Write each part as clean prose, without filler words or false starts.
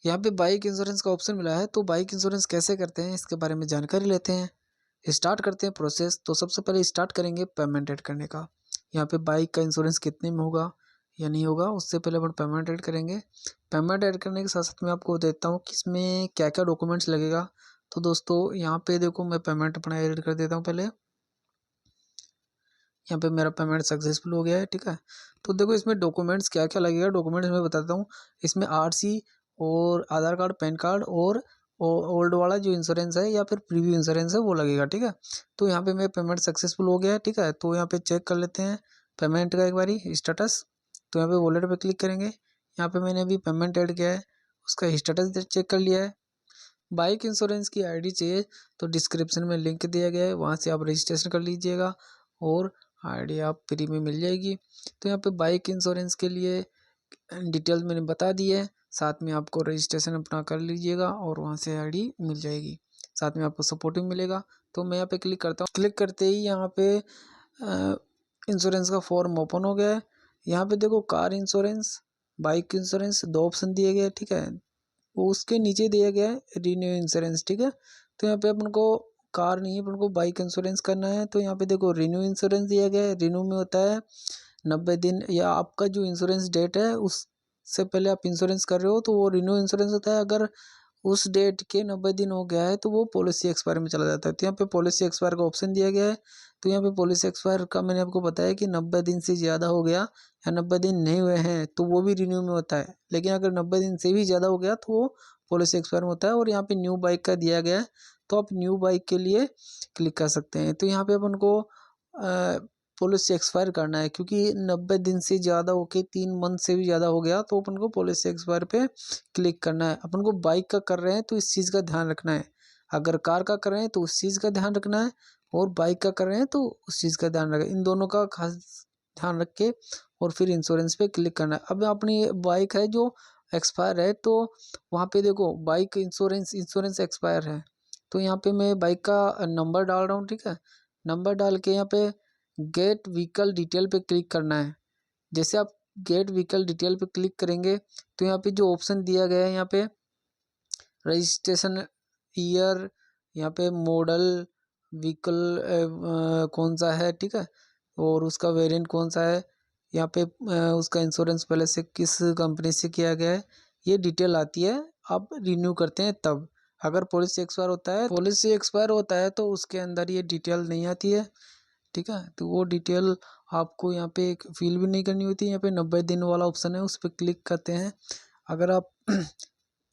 यहाँ पे bike insurance का ऑप्शन मिला है, तो बाइक इंश्योरेंस कैसे करते हैं इसके बारे में जानकारी लेते हैं। स्टार्ट करते हैं प्रोसेस। तो सबसे पहले स्टार्ट करेंगे पेमेंट ऐड करने का। यहाँ पे बाइक का इंश्योरेंस कितने में होगा या नहीं होगा, उससे पहले अपन पेमेंट ऐड करेंगे। पेमेंट ऐड करने के साथ साथ मैं आपको देता हूँ कि इसमें क्या क्या डॉक्यूमेंट्स लगेगा। तो दोस्तों यहाँ पे देखो, मैं पेमेंट अपना ऐड कर देता हूँ पहले। यहाँ पे मेरा पेमेंट सक्सेसफुल हो गया है, ठीक है। तो देखो इसमें डॉक्यूमेंट्स क्या क्या लगेगा, डॉक्यूमेंट्स मैं बताता हूँ। इसमें आरसी और आधार कार्ड, पैन कार्ड और ओल्ड वाला जो इंश्योरेंस है या फिर प्रीव्यू इंश्योरेंस है वो लगेगा, ठीक है। तो यहाँ पे मेरा पेमेंट सक्सेसफुल हो गया है, ठीक है। तो यहाँ पे चेक कर लेते हैं पेमेंट का एक बारी स्टेटस। तो यहाँ पे वॉलेट पे क्लिक करेंगे। यहाँ पे मैंने अभी पेमेंट ऐड किया है, उसका स्टेटस चेक कर लिया है। बाइक इंश्योरेंस की आईडी चाहिए तो डिस्क्रिप्शन में लिंक दिया गया है, वहाँ से आप रजिस्ट्रेशन कर लीजिएगा और आईडी आप फ्री में मिल जाएगी। तो यहाँ पे बाइक इंश्योरेंस के लिए डिटेल मैंने बता दी है, साथ में आपको रजिस्ट्रेशन अपना कर लीजिएगा और वहाँ से आईडी मिल जाएगी, साथ में आपको सपोर्टिंग मिलेगा। तो मैं यहाँ पे क्लिक करता हूँ। क्लिक करते ही यहाँ पे इंश्योरेंस का फॉर्म ओपन हो गया है। यहाँ पे देखो कार इंश्योरेंस, बाइक इंश्योरेंस, दो ऑप्शन दिए गए, ठीक है। वो उसके नीचे दिया गया है रिन्यू इंश्योरेंस, ठीक है। तो यहाँ पे अपन को कार नहीं, अपन को बाइक इंश्योरेंस करना है। तो यहाँ पे देखो रिन्यू इंश्योरेंस दिया गया है। रिन्यू में होता है 90 दिन, या आपका जो इंश्योरेंस डेट है उससे पहले आप इंश्योरेंस कर रहे हो तो वो रिन्यू इंश्योरेंस होता है। अगर उस डेट के 90 दिन हो गया है तो वो पॉलिसी एक्सपायर में चला जाता है। तो यहाँ पे पॉलिसी एक्सपायर का ऑप्शन दिया गया है। तो यहाँ पे पॉलिसी एक्सपायर का मैंने आपको बताया कि 90 दिन से ज़्यादा हो गया या 90 दिन नहीं हुए हैं तो वो भी रिन्यू में होता है। लेकिन अगर 90 दिन से भी ज़्यादा हो गया तो वो पॉलिसी एक्सपायर में होता है। और यहाँ पे न्यू बाइक का दिया गया है, तो आप न्यू बाइक के लिए क्लिक कर सकते हैं। तो यहाँ पे अपन को पॉलिसी एक्सपायर करना है, क्योंकि 90 दिन से ज़्यादा होके 3 मंथ से भी ज़्यादा हो गया तो अपन को पॉलिसी एक्सपायर पे क्लिक करना है। अपन को बाइक का कर रहे हैं तो इस चीज़ का ध्यान रखना है, अगर कार का कर रहे हैं तो उस चीज़ का ध्यान रखना है, और बाइक का कर रहे हैं तो उस चीज़ का ध्यान रखें। इन दोनों का खास ध्यान रख के और फिर इंश्योरेंस पे क्लिक करना है। अब अपनी बाइक है जो एक्सपायर है, तो वहाँ पे देखो बाइक इंश्योरेंस एक्सपायर है। तो यहाँ पे मैं बाइक का नंबर डाल रहा हूँ, ठीक है। नंबर डाल के यहाँ पे गेट व्हीकल डिटेल पे क्लिक करना है। जैसे आप गेट व्हीकल डिटेल पे क्लिक करेंगे तो यहाँ पे जो ऑप्शन दिया गया है, यहाँ पे रजिस्ट्रेशन ईयर, यहाँ पे मॉडल, व्हीकल कौन सा है, ठीक है, और उसका वेरिएंट कौन सा है, यहाँ पे उसका इंश्योरेंस पहले से किस कंपनी से किया गया है, ये डिटेल आती है। आप रिन्यू करते हैं तब, अगर पॉलिसी एक्सपायर होता है तो उसके अंदर ये डिटेल नहीं आती है, ठीक है। तो वो डिटेल आपको यहाँ पे एक फिल भी नहीं करनी होती है। यहाँ पे 90 दिन वाला ऑप्शन है, उस पर क्लिक करते हैं। अगर आप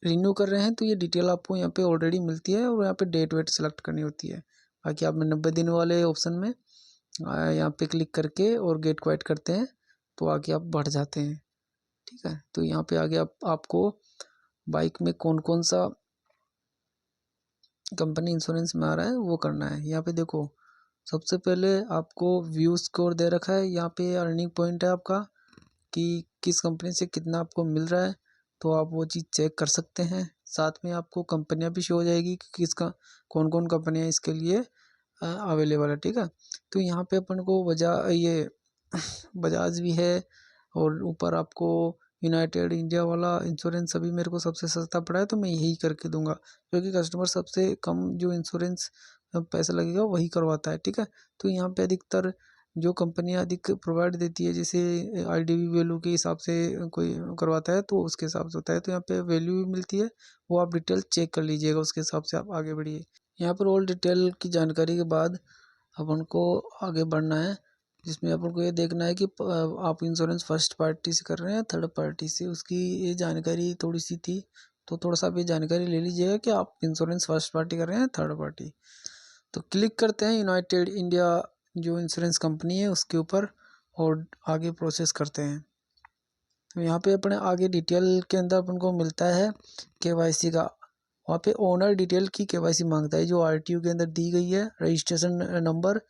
रिन्यू कर रहे हैं तो ये डिटेल आपको यहाँ पे ऑलरेडी मिलती है, और यहाँ पे डेट वेट सेलेक्ट करनी होती है। बाकी आप 90 दिन वाले ऑप्शन में यहाँ पे क्लिक करके और गेट क्वाइट करते हैं तो आगे आप बढ़ जाते हैं, ठीक है। तो यहाँ पे आगे आपको बाइक में कौन कौन सा कंपनी इंश्योरेंस में आ रहा है वो करना है। यहाँ पे देखो सबसे पहले आपको व्यू स्कोर दे रखा है, यहाँ पे अर्निंग पॉइंट है आपका कि किस कंपनी से कितना आपको मिल रहा है, तो आप वो चीज़ चेक कर सकते हैं। साथ में आपको कंपनियां भी शो हो जाएगी कि किसका कौन कौन कंपनियां इसके लिए अवेलेबल है, ठीक है। तो यहाँ पे अपन को बजाज भी है, और ऊपर आपको यूनाइटेड इंडिया वाला इंश्योरेंस अभी मेरे को सबसे सस्ता पड़ा है तो मैं यही करके दूंगा, क्योंकि कस्टमर सबसे कम जो इंश्योरेंस पैसा लगेगा वही करवाता है, ठीक है। तो यहाँ पे अधिकतर जो कंपनियां अधिक प्रोवाइड देती है, जैसे आईडीवी वैल्यू के हिसाब से कोई करवाता है तो उसके हिसाब से होता है। तो यहाँ पे वैल्यू भी मिलती है, वो आप डिटेल चेक कर लीजिएगा, उसके हिसाब से आप आगे बढ़िए। यहाँ पर ऑल डिटेल की जानकारी के बाद अपन को आगे बढ़ना है, जिसमें अपन को ये देखना है कि आप इंश्योरेंस फर्स्ट पार्टी से कर रहे हैं थर्ड पार्टी से, उसकी ये जानकारी थोड़ी सी थी। तो थोड़ा सा आप ये जानकारी ले लीजिएगा कि आप इंश्योरेंस फर्स्ट पार्टी कर रहे हैं थर्ड पार्टी। तो क्लिक करते हैं यूनाइटेड इंडिया जो इंश्योरेंस कंपनी है उसके ऊपर, और आगे प्रोसेस करते हैं। तो यहाँ पे अपने आगे डिटेल के अंदर अपन को मिलता है केवाईसी का। वहाँ पे ओनर डिटेल की केवाईसी मांगता है, जो आरटीयू के अंदर दी गई है, रजिस्ट्रेशन नंबर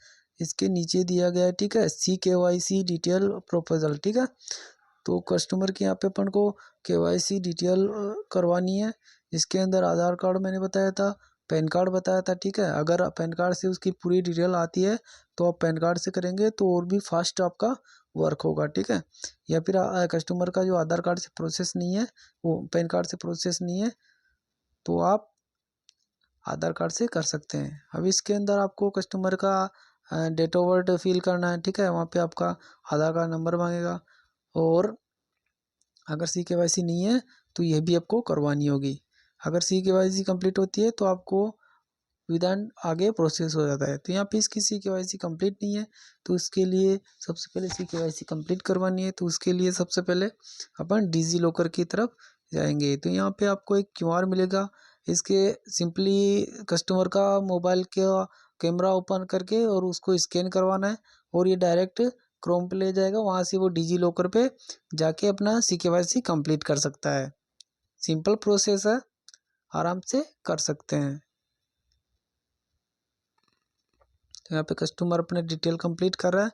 इसके नीचे दिया गया है, ठीक है। सी केवाईसी डिटेल प्रोपोजल, ठीक है। तो कस्टमर के यहाँ पे अपन को केवाईसी डिटेल करवानी है, जिसके अंदर आधार कार्ड मैंने बताया था, पैन कार्ड बताया था, ठीक है। अगर पैन कार्ड से उसकी पूरी डिटेल आती है तो आप पैन कार्ड से करेंगे तो और भी फास्ट आपका वर्क होगा, ठीक है। या फिर कस्टमर का जो आधार कार्ड से प्रोसेस नहीं है, वो पैन कार्ड से प्रोसेस नहीं है, तो आप आधार कार्ड से कर सकते हैं। अब इसके अंदर आपको कस्टमर का डेट ऑफ बर्थ फिल करना है, ठीक है। वहाँ पे आपका आधार कार्ड नंबर मांगेगा, और अगर CKYC नहीं है तो ये भी आपको करवानी होगी। अगर CKYC कंप्लीट होती है तो आपको विधान आगे प्रोसेस हो जाता है। तो यहाँ पे इसकी CKYC कंप्लीट नहीं है, तो उसके लिए सबसे पहले CKYC कंप्लीट करवानी है। तो उसके लिए सबसे पहले अपन डिजी लॉकर की तरफ जाएंगे। तो यहाँ पे आपको एक QR मिलेगा। इसके सिंपली कस्टमर का मोबाइल का कैमरा ओपन करके और उसको स्कैन करवाना है, और ये डायरेक्ट क्रोम पे ले जाएगा। वहाँ से वो डिजी लॉकर पे जाके अपना CKYC कंप्लीट कर सकता है। सिंपल प्रोसेस है, आराम से कर सकते हैं। तो यहाँ पे कस्टमर अपने डिटेल कंप्लीट कर रहा है।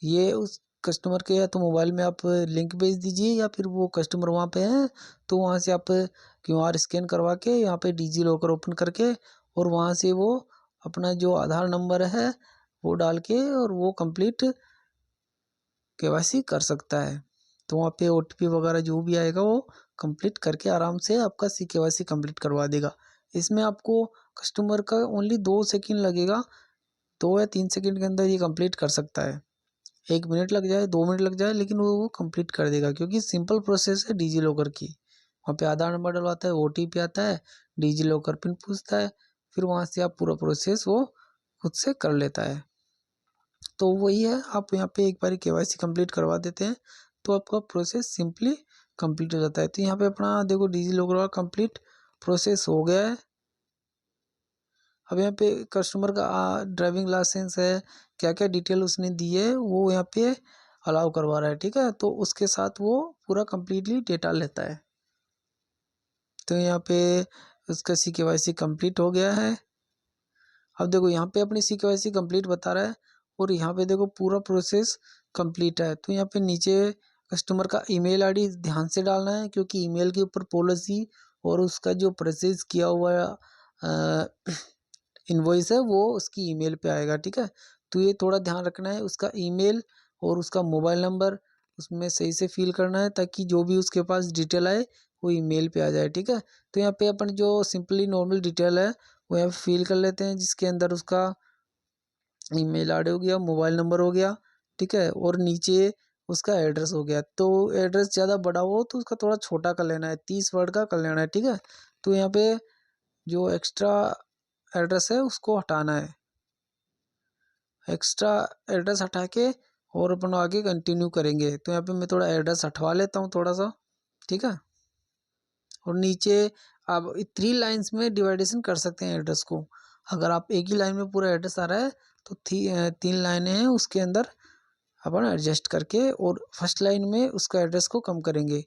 ये उस कस्टमर के या तो मोबाइल में आप लिंक भेज दीजिए, या फिर वो कस्टमर वहाँ पे है तो वहाँ से आप QR स्कैन करवा के यहाँ पे डिजी लॉकर ओपन करके, और वहाँ से वो अपना जो आधार नंबर है वो डाल के और वो कंप्लीट KYC कर सकता है। तो वहाँ पे OTP वगैरह जो भी आएगा वो कंप्लीट करके आराम से आपका CKYC कंप्लीट करवा देगा। इसमें आपको कस्टमर का ओनली 2 सेकंड लगेगा, 2 या 3 सेकंड के अंदर ये कंप्लीट कर सकता है। 1 मिनट लग जाए, 2 मिनट लग जाए, लेकिन वो कंप्लीट कर देगा, क्योंकि सिंपल प्रोसेस है डिजी लॉकर की। वहाँ पे आधार नंबर डलवाता है, OTP आता है, डिजी लॉकर पिन पूछता है, फिर वहाँ से आप पूरा प्रोसेस वो खुद से कर लेता है। तो वही है, आप यहाँ पे एक बार KYC कंप्लीट करवा देते हैं तो आपका प्रोसेस सिंपली कंप्लीट हो जाता है। तो यहाँ पे अपना देखो डिजी लॉकर वाला कंप्लीट प्रोसेस हो गया है। अब यहाँ पे कस्टमर का ड्राइविंग लाइसेंस है, क्या क्या डिटेल उसने दी है वो यहाँ पे अलाउ करवा रहा है, ठीक है। तो उसके साथ वो पूरा कंप्लीटली डेटा लेता है। तो यहाँ पे उसका CKYC कंप्लीट हो गया है। अब देखो यहाँ पे अपनी CKYC कंप्लीट बता रहा है, और यहाँ पे देखो पूरा प्रोसेस कंप्लीट है। तो यहाँ पे नीचे कस्टमर का ईमेल आईडी ध्यान से डालना है, क्योंकि ईमेल के ऊपर पॉलिसी और उसका जो प्रोसेस किया हुआ इनवॉइस है वो उसकी ईमेल पे आएगा, ठीक है। तो ये थोड़ा ध्यान रखना है, उसका ईमेल और उसका मोबाइल नंबर उसमें सही से फिल करना है, ताकि जो भी उसके पास डिटेल आए वो ईमेल पे आ जाए, ठीक है। तो यहाँ पे अपन जो सिंपली नॉर्मल डिटेल है वो यहाँ पे फिल कर लेते हैं, जिसके अंदर उसका ईमेल आईडी हो गया, मोबाइल नंबर हो गया, ठीक है, और नीचे उसका एड्रेस हो गया। तो एड्रेस ज़्यादा बड़ा हो तो उसका थोड़ा छोटा कर लेना है, 30 वर्ड का कर लेना है, ठीक है। तो यहाँ पे जो एक्स्ट्रा एड्रेस है उसको हटाना है, एक्स्ट्रा एड्रेस हटा के और अपन आगे कंटिन्यू करेंगे। तो यहाँ पे मैं थोड़ा एड्रेस हटवा लेता हूँ थोड़ा सा, ठीक है। और नीचे आप 3 लाइन्स में डिवाइडेशन कर सकते हैं एड्रेस को। अगर आप एक ही लाइन में पूरा एड्रेस आ रहा है तो 3 लाइनें हैं उसके अंदर अपन एडजस्ट करके और फर्स्ट लाइन में उसका एड्रेस को कम करेंगे,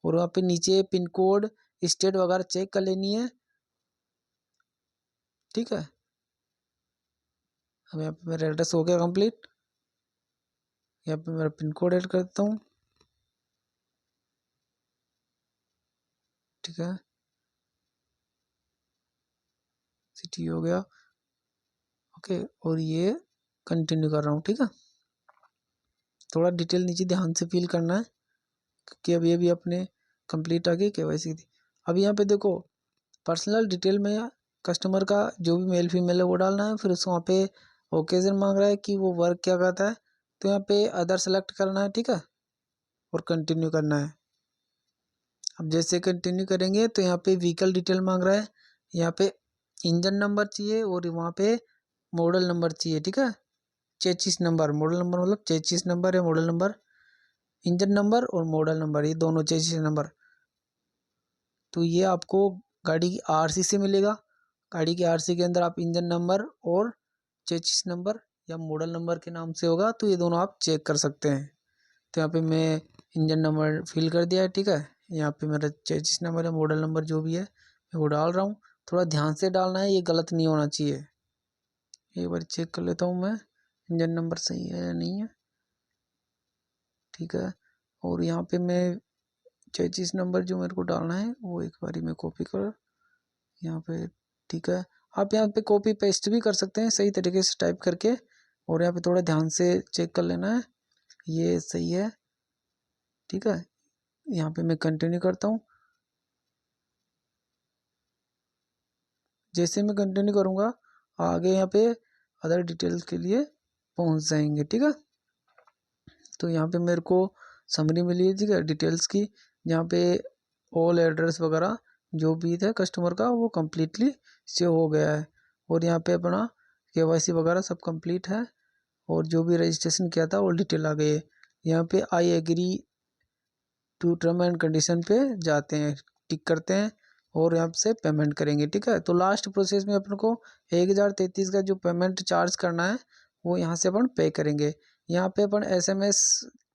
और वहाँ पे नीचे पिन कोड, स्टेट वगैरह चेक कर लेनी है, ठीक है। अब यहाँ पे मेरा एड्रेस हो गया कंप्लीट। यहाँ पे मेरा पिन कोड ऐड कर देता हूँ, ठीक है। सिटी हो गया, ओके। और ये कंटिन्यू कर रहा हूँ, ठीक है। थोड़ा डिटेल नीचे ध्यान से फिल करना है, क्योंकि अभी अभी अपने कंप्लीट आ गई KYC थी। अब यहाँ पे देखो पर्सनल डिटेल में कस्टमर का जो भी मेल फीमेल है वो डालना है। फिर उसको वहाँ पे ओकेजन मांग रहा है कि वो वर्क क्या करता है, तो यहाँ पे अदर सेलेक्ट करना है, ठीक है, और कंटिन्यू करना है। अब जैसे कंटिन्यू करेंगे तो यहाँ पे व्हीकल डिटेल मांग रहा है, यहाँ पे इंजन नंबर चाहिए और वहाँ पे मॉडल नंबर चाहिए, ठीक है। चेचिस नंबर, मॉडल नंबर मतलब चेचिस नंबर है, मॉडल नंबर, इंजन नंबर और मॉडल नंबर, ये दोनों चेचिस नंबर। तो ये आपको गाड़ी की RC से मिलेगा। गाड़ी की RC के अंदर आप इंजन नंबर और चेचिस नंबर या मॉडल नंबर के नाम से होगा, तो ये दोनों आप चेक कर सकते हैं। तो यहाँ पे मैं इंजन नंबर फिल कर दिया है, ठीक है। यहाँ पे मेरा चेचिस नंबर है, मॉडल नंबर जो भी है मैं वो डाल रहा हूँ। थोड़ा ध्यान से डालना है, ये गलत नहीं होना चाहिए। एक बार चेक कर लेता हूँ मैं इंजन नंबर सही है या नहीं है, ठीक है। और यहाँ पे मैं चेचिस नंबर जो मेरे को डालना है वो एक बारी में कॉपी कर यहाँ पे, ठीक है। आप यहाँ पे कॉपी पेस्ट भी कर सकते हैं सही तरीके से टाइप करके, और यहाँ पे थोड़ा ध्यान से चेक कर लेना है ये सही है, ठीक है। यहाँ पे मैं कंटिन्यू करता हूँ। जैसे मैं कंटिन्यू करूँगा आगे यहाँ पे अदर डिटेल्स के लिए पहुँच जाएंगे, ठीक है। तो यहाँ पे मेरे को समरी मिली है, ठीक है, डिटेल्स की। यहाँ पे ऑल एड्रेस वगैरह जो भी था कस्टमर का वो कम्प्लीटली सेव हो गया है, और यहाँ पे अपना KYC वगैरह सब कंप्लीट है, और जो भी रजिस्ट्रेशन किया था ऑल डिटेल आ गई है। यहाँ पे I agree to term and condition पे जाते हैं, टिक करते हैं, और यहाँ से पेमेंट करेंगे, ठीक है। तो लास्ट प्रोसेस में अपन को 1033 का जो पेमेंट चार्ज करना है वो यहाँ से अपन पे करेंगे। यहाँ पे अपन SMS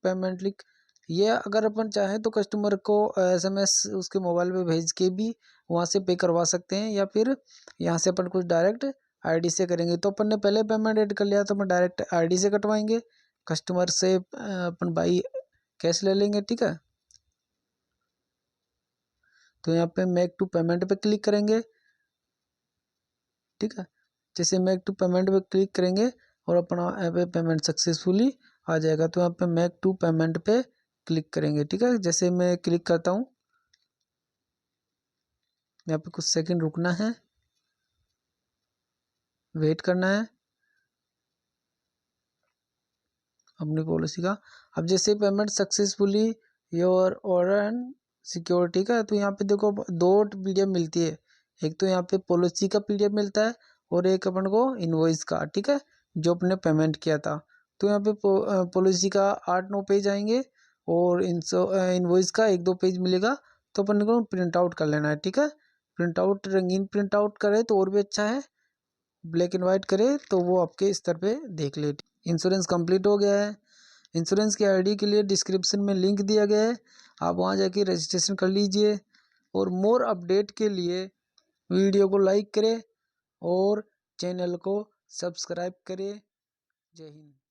पेमेंट लिख, ये अगर अपन चाहें तो कस्टमर को SMS उसके मोबाइल पे भेज के भी वहाँ से पे करवा सकते हैं, या फिर यहाँ से अपन कुछ डायरेक्ट ID से करेंगे। तो अपन ने पहले पेमेंट ऐड कर लिया तो अपन डायरेक्ट ID से कटवाएंगे, कस्टमर से अपन बाई कैश ले लेंगे, ठीक है। तो यहाँ पे मेक टू पेमेंट पे क्लिक करेंगे, ठीक है। जैसे मेक टू पेमेंट पे क्लिक करेंगे और अपना यहाँ पे पेमेंट सक्सेसफुली आ जाएगा। तो यहाँ पे मेक टू पेमेंट पे क्लिक करेंगे, ठीक है। जैसे मैं क्लिक करता हूँ, यहाँ पे कुछ सेकंड रुकना है, वेट करना है अपनी पॉलिसी का। अब जैसे payment successfully your order and security का, तो यहाँ पे देखो 2 PDF मिलती है, एक तो यहाँ पे पॉलिसी का PDF मिलता है और एक अपन को इनवॉइस का, ठीक है, जो अपने पेमेंट किया था। तो यहाँ पे पॉलिसी का 8-9 पेज आएंगे और इनवॉइस का 1-2 पेज मिलेगा। तो अपन को प्रिंट आउट कर लेना है, ठीक है। प्रिंट आउट रंगीन प्रिंट आउट करे तो और भी अच्छा है, ब्लैक एंड वाइट करे तो वो आपके स्तर पे देख ले। इंश्योरेंस कंप्लीट हो गया है। इंश्योरेंस की ID के लिए डिस्क्रिप्शन में लिंक दिया गया है, आप वहाँ जाके रजिस्ट्रेशन कर लीजिए। और मोर अपडेट के लिए वीडियो को लाइक करें और चैनल को सब्सक्राइब करें। जय हिंद।